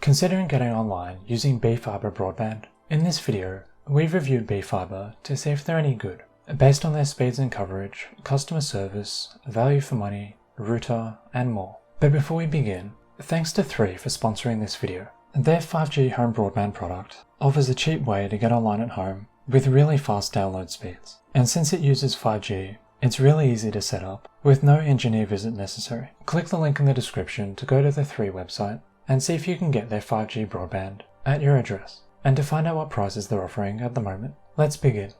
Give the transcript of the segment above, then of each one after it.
Considering getting online using BeFibre Broadband? In this video, we've reviewed BeFibre to see if they're any good, based on their speeds and coverage, customer service, value for money, router, and more. But before we begin, thanks to 3 for sponsoring this video. Their 5G home broadband product offers a cheap way to get online at home with really fast download speeds. And since it uses 5G, it's really easy to set up with no engineer visit necessary. Click the link in the description to go to the 3 website and see if you can get their 5G broadband at your address, and to find out what prices they're offering at the moment. Let's begin.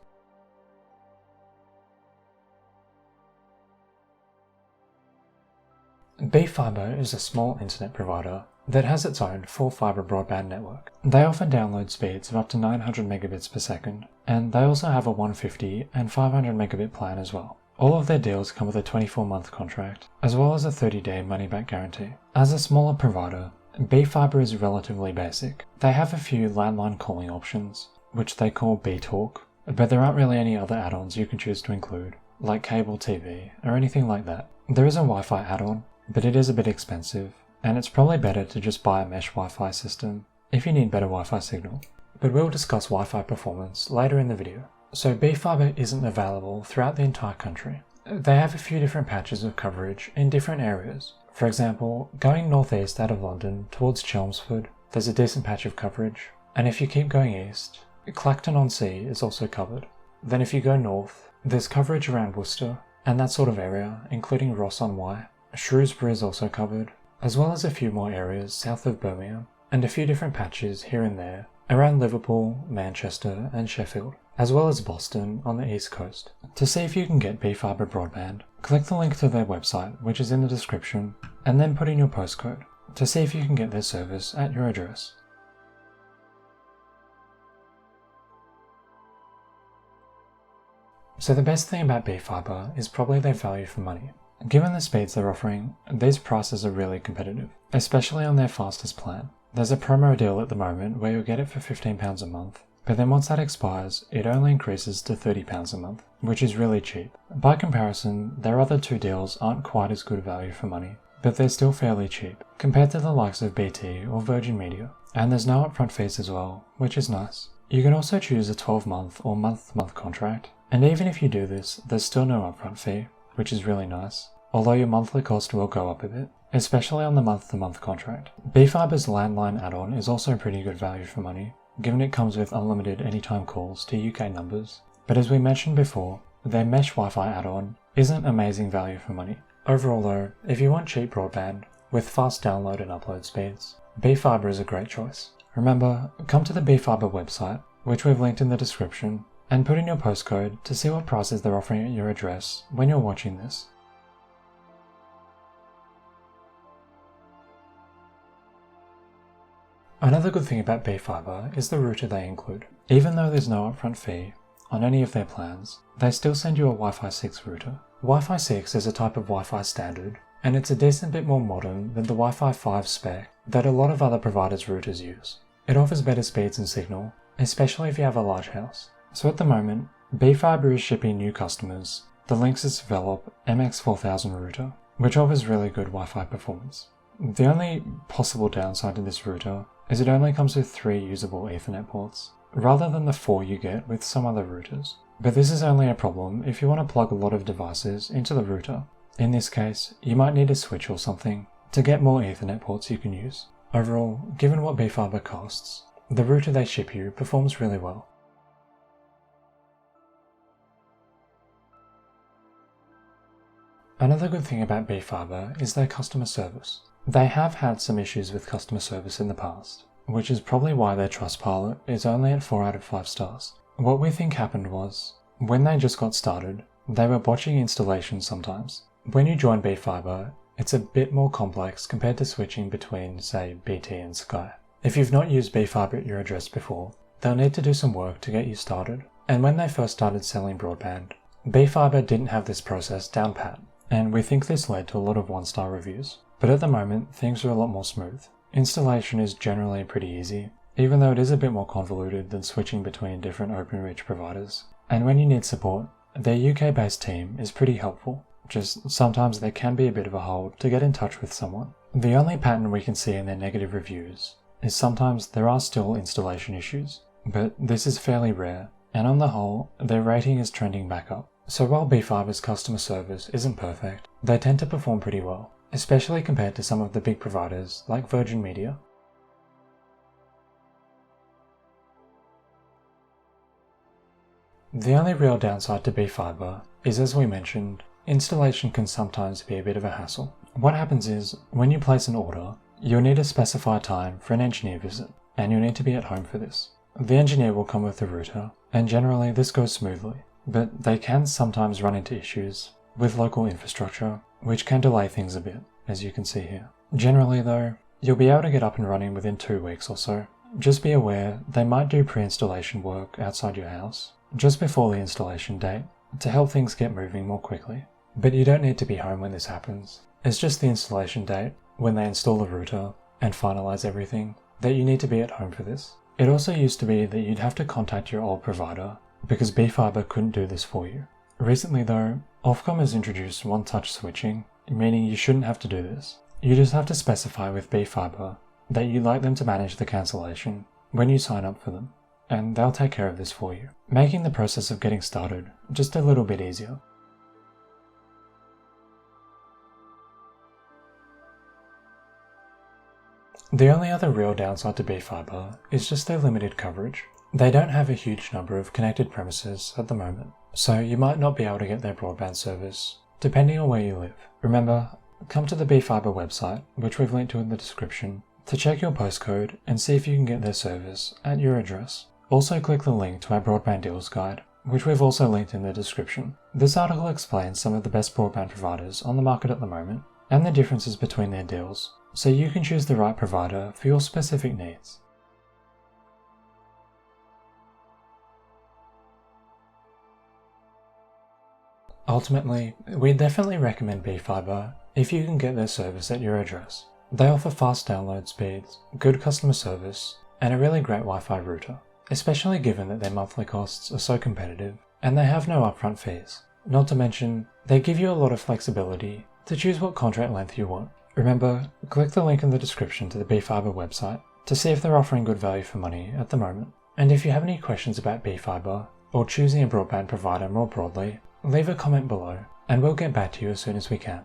BeFibre is a small internet provider that has its own full fibre broadband network. They offer download speeds of up to 900 megabits per second, and they also have a 150 and 500 megabit plan as well. All of their deals come with a 24-month contract, as well as a 30-day money-back guarantee. As a smaller provider, BeFibre is relatively basic. They have a few landline calling options, which they call BeTalk, but there aren't really any other add-ons you can choose to include, like cable TV or anything like that. There is a Wi-Fi add-on, but it is a bit expensive, and it's probably better to just buy a mesh Wi-Fi system if you need better Wi-Fi signal. But we'll discuss Wi-Fi performance later in the video. So BeFibre isn't available throughout the entire country. They have a few different patches of coverage in different areas. For example, going northeast out of London towards Chelmsford, there's a decent patch of coverage, and if you keep going east, Clacton-on-Sea is also covered. Then if you go north, there's coverage around Worcester and that sort of area, including Ross-on-Wye. Shrewsbury is also covered, as well as a few more areas south of Birmingham, and a few different patches here and there around Liverpool, Manchester and Sheffield, as well as Boston on the east coast. To see if you can get BeFibre broadband, click the link to their website, which is in the description, and then put in your postcode to see if you can get their service at your address. So the best thing about BeFibre is probably their value for money. Given the speeds they're offering, these prices are really competitive, especially on their fastest plan. There's a promo deal at the moment where you'll get it for £15 a month, but then once that expires, it only increases to £30 a month, which is really cheap. By comparison, their other 2 deals aren't quite as good value for money, but they're still fairly cheap, compared to the likes of BT or Virgin Media. And there's no upfront fees as well, which is nice. You can also choose a 12-month or month-to-month contract, and even if you do this, there's still no upfront fee, which is really nice, although your monthly cost will go up a bit, especially on the month-to-month contract. BeFibre's landline add-on is also pretty good value for money, given it comes with unlimited anytime calls to UK numbers. But as we mentioned before, their mesh Wi-Fi add-on isn't amazing value for money. Overall though, if you want cheap broadband with fast download and upload speeds, BeFibre is a great choice. Remember, come to the BeFibre website, which we've linked in the description, and put in your postcode to see what prices they're offering at your address when you're watching this. Another good thing about BeFibre is the router they include. Even though there's no upfront fee on any of their plans, they still send you a Wi-Fi 6 router. Wi-Fi 6 is a type of Wi-Fi standard, and it's a decent bit more modern than the Wi-Fi 5 spec that a lot of other providers' routers use. It offers better speeds and signal, especially if you have a large house. So at the moment, BeFibre is shipping new customers the Linksys Velop MX4000 router, which offers really good Wi-Fi performance. The only possible downside to this router is it only comes with 3 usable Ethernet ports, rather than the 4 you get with some other routers. But this is only a problem if you want to plug a lot of devices into the router. In this case, you might need a switch or something to get more Ethernet ports you can use. Overall, given what BeFibre costs, the router they ship you performs really well. Another good thing about BeFibre is their customer service. They have had some issues with customer service in the past, which is probably why their Trustpilot is only at 4 out of 5 stars. What we think happened was, when they just got started, they were botching installations sometimes. When you join BeFibre, it's a bit more complex compared to switching between, say, BT and Sky. If you've not used BeFibre at your address before, they'll need to do some work to get you started. And when they first started selling broadband, BeFibre didn't have this process down pat, and we think this led to a lot of 1-star reviews. But at the moment, things are a lot more smooth. Installation is generally pretty easy, even though it is a bit more convoluted than switching between different OpenReach providers. And when you need support, their UK-based team is pretty helpful. Just sometimes there can be a bit of a hold to get in touch with someone. The only pattern we can see in their negative reviews is sometimes there are still installation issues, but this is fairly rare, and on the whole, their rating is trending back up. So while BeFibre's customer service isn't perfect, they tend to perform pretty well, especially compared to some of the big providers like Virgin Media. The only real downside to BeFibre is, as we mentioned, installation can sometimes be a bit of a hassle. What happens is, when you place an order, you'll need to specify a time for an engineer visit, and you'll need to be at home for this. The engineer will come with the router, and generally this goes smoothly, but they can sometimes run into issues with local infrastructure, which can delay things a bit, as you can see here. Generally though, you'll be able to get up and running within 2 weeks or so. Just be aware they might do pre-installation work outside your house, just before the installation date, to help things get moving more quickly. But you don't need to be home when this happens. It's just the installation date, when they install the router and finalize everything, that you need to be at home for this. It also used to be that you'd have to contact your old provider, because BeFibre couldn't do this for you. Recently though, Ofcom has introduced one-touch switching, meaning you shouldn't have to do this. You just have to specify with BeFibre that you'd like them to manage the cancellation when you sign up for them, and they'll take care of this for you, making the process of getting started just a little bit easier. The only other real downside to BeFibre is just their limited coverage. They don't have a huge number of connected premises at the moment, so you might not be able to get their broadband service, depending on where you live. Remember, come to the BeFibre website, which we've linked to in the description, to check your postcode and see if you can get their service at your address. Also click the link to our broadband deals guide, which we've also linked in the description. This article explains some of the best broadband providers on the market at the moment, and the differences between their deals, so you can choose the right provider for your specific needs. Ultimately, we definitely recommend BeFibre if you can get their service at your address. They offer fast download speeds, good customer service, and a really great Wi-Fi router, especially given that their monthly costs are so competitive, and they have no upfront fees. Not to mention, they give you a lot of flexibility to choose what contract length you want. Remember, click the link in the description to the BeFibre website to see if they're offering good value for money at the moment. And if you have any questions about BeFibre, or choosing a broadband provider more broadly, leave a comment below, and we'll get back to you as soon as we can.